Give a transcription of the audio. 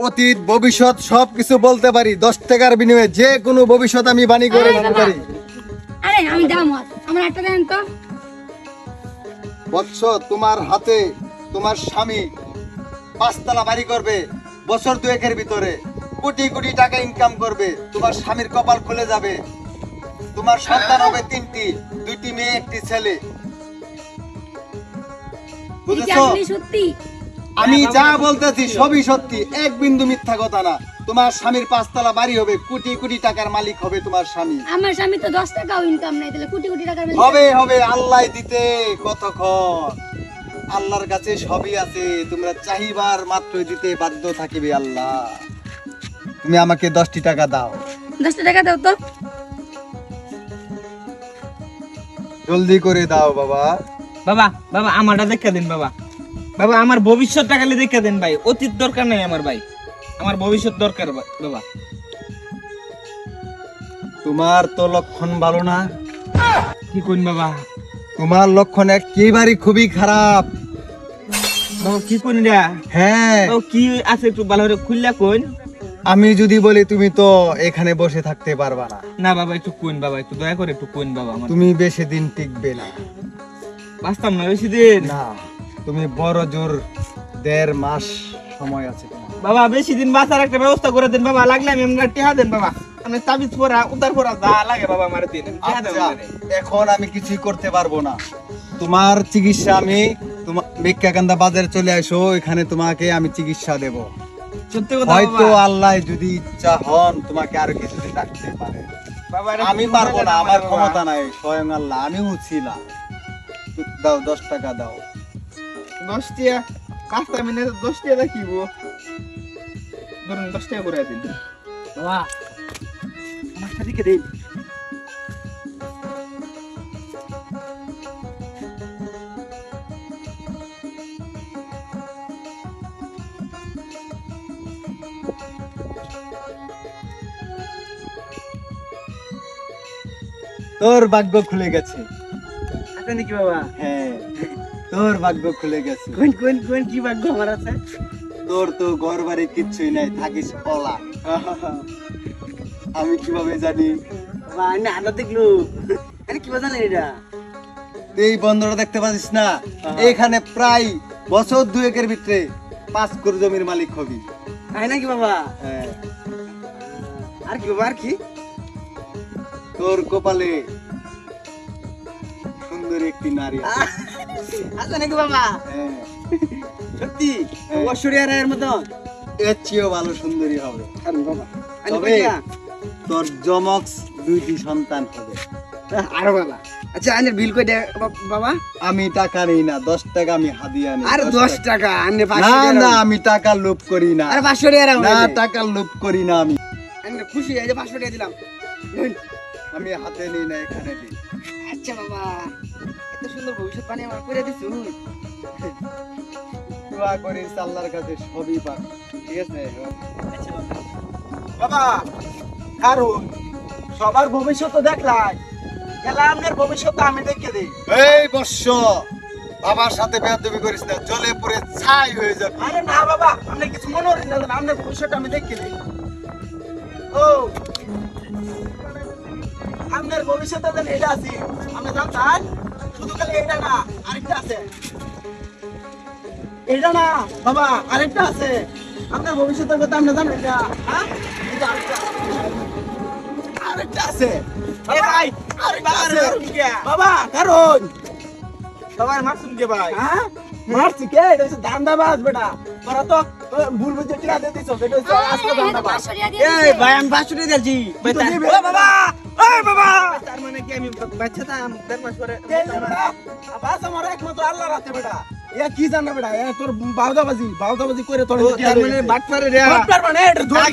অতীত ভবিষ্যৎ সবকিছু বলতে পারি। 10 টাকার বিনিময়ে যে কোনো ভবিষ্যৎ আমি বাণী করে দিতে পারি। আরে আমি দাম আমার একটা দেন তো। বৎস, তোমার হাতে তোমার স্বামী 5 তলা বাড়ি করবে, বছর 2-1 ভিতরে কোটি কোটি টাকা ইনকাম করবে, তোমার স্বামীর কপাল খুলে যাবে, তোমার সন্তান হবে 3টি, 2টি মেয়ে 1টি ছেলে। বুঝেছো? সত্যি আমি যা বলতেছি সবই সত্যি, এক বিন্দু মিথ্যা কথা না। তোমার স্বামীর 5 তলা বাড়ি হবে, কোটি কোটি টাকার মালিক হবে তোমার স্বামী। আমার স্বামী তো 10 টাকাও ইনকাম নাই, তাহলে কোটি কোটি টাকার মালিক হবে হবে, আল্লাহ দিতে কতক্ষণ, আল্লাহর কাছে সবই আছে, তোমরা চাহিবার মাত্রই দিতে বাধ্য থাকিবে আল্লাহ। তুমি আমাকে 10টি টাকা দাও। 10 টাকা দাও তো। জলদি করে দাও বাবা। বাবা বাবা আমারটা দেখা দেন বাবা। বাবা আমার ভবিষ্যৎ টাকালে দেখা দেন ভাই, অতীত দরকার নাই আমার ভাই, আমার ভবিষ্যৎ দরকার বাবা। তোমার তো লক্ষণ ভালো না। কি কইন বাবা? তোমার লক্ষণ একেবারে খুবই খারাপ। বাবা কি কইন রে? হ্যাঁ, তো কি আছে একটু ভালো করে খুললা কইন। আমি যদি বলি তুমি তো এখানে বসে থাকতে পারবা না। না বাবা একটু কইন বাবা, একটু দয়া করে একটু কইন বাবা। আমার তুমি বেশি দিন টিকবে না। বাঁচতাম না বেশি দিন। না, তুমি বড় জোর 1.5 মাস সময় আছে তোমার। বাবা বেশি দিন বাঁচার একটা ব্যবস্থা করে দেন বাবা, লাগলে আমি আপনার টিহা দেন বাবা। আমি তাবিজ পরা উদ্ধার করা যা লাগে বাবা আমার দিন। আচ্ছা, এখন আমি কিছুই করতে পারবো না। তোমার চিকিৎসা আমি ভিক্ষাকান্দা বাজারে চলে আসো, এখানে তোমাকে আমি চিকিৎসা দেব। সত্যি কথা হয়তো বাবা। আল্লাহ যদি ইচ্ছা হন তোমাকে আরো কিছুদিন রাখতে পারে। বাবা আমি পারবো না, আমার ক্ষমতা নাই, স্বয়ং আল্লাহ। আমিও ছিলাম। দাও 10 টাকা দাও। 10 টাকা 5 মিনিট 10 টাকা রাখিব। ধরুন 10 টাকা করে দিন বাবা। আমার সাথে দিন। তোর ভাগ্য খুলে গেছে। আছে নাকি বাবা? হ্যাঁ, তোর ভাগ্য খুলে গেছে। কোন কোন কোন কি ভাগ্য আমার আছে? তোর তো ঘর বাড়ি কিচ্ছুই নাই, থাকিস পলা। আমি কিভাবে জানি? বাবা না আদা দেখলো। আরে কি বাজান এটা? এই বন্দরটা দেখতে পাচ্ছিস না? এখানে প্রায় বছর 2-1 ভিতরে 5 কোটি জমির মালিক হবি। তাই নাকি বাবা? হ্যাঁ, আর কি বাবা আর কি? তোর কপালে সুন্দর একটি নারী আছে। আছে নাকি বাবা? হ্যাঁ, সত্যি? হ্যাঁ। ঐশ্বরিয়া রায়ের মতন? এর চেয়েও ভালো সুন্দরী হবে। আরে বাবা তবে তোর জমক্স 2টি সন্তান হবে। আরে বাবা আচ্ছা আনের বিল কই দে বাবা? আমি টাকা নেই না, 10 টাকা আমি হাদিয়া নেই। আরে 10 টাকা আনে 500 না টাকা। না, আমি টাকা লোভ করি না। আরে 500 টাকা রাখো না, না। টাকা লোভ করি না আমি। আনে খুশি এই যে 500 টাকা দিলাম। নিন। আমি হাতে নেই না, এখানে দিই। আচ্ছা বাবা এত সুন্দর ভবিষ্যৎ বাণী আমার করে দিছো। দোয়া করিস আল্লাহর কাছে, সবই পাক। ঠিক আছে বাবা কারণ সবার ভবিষ্যৎ তো দেখলাই, খেলা আপনার ভবিষ্যৎ আমি দেখে দিই। এই বর্ষ, বাবার সাথে বেয়াদবি করিস না, জলে পুরে ছাই হয়ে যাবে। আরে না বাবা আপনি কিছু মনে করেন না, আপনার ভবিষ্যৎ আমি দেখে দিই। ও আপনার ভবিষ্যতে যেন এটা আছে আপনি জানতেন, শুধু খালি এটা না আরেকটা আছে। এটা না বাবা আরেকটা আছে, আপনার ভবিষ্যতের কথা আপনি জানেন না? হ্যাঁ এটা আরেকটা আছে। এ ভাই আরেকটা আছে বাবা। কারণ সবাই মারছুন কে ভাই? হ্যাঁ মারছি কে? এটা হচ্ছে দান্দাবাজ বেটা। তোরা তো ভুল বুঝে টিকা দিয়ে দিছো, এটা হচ্ছে আজকে দান্দাবাজ। এই ভাই আমি 500 টাকা দিয়েছি। ও বাবা ওই বাবা তার মানে কি আমি বাচ্চা দাম 1.5 মাস পরে বাস আমার একমাত্র আল্লাহর হাতে বেটা। এ কি জানা বেটা, এ তোর বাউদাবাজি করে তোর তার মানে বাটপারে রে। বাটপার মানে এটা ধরে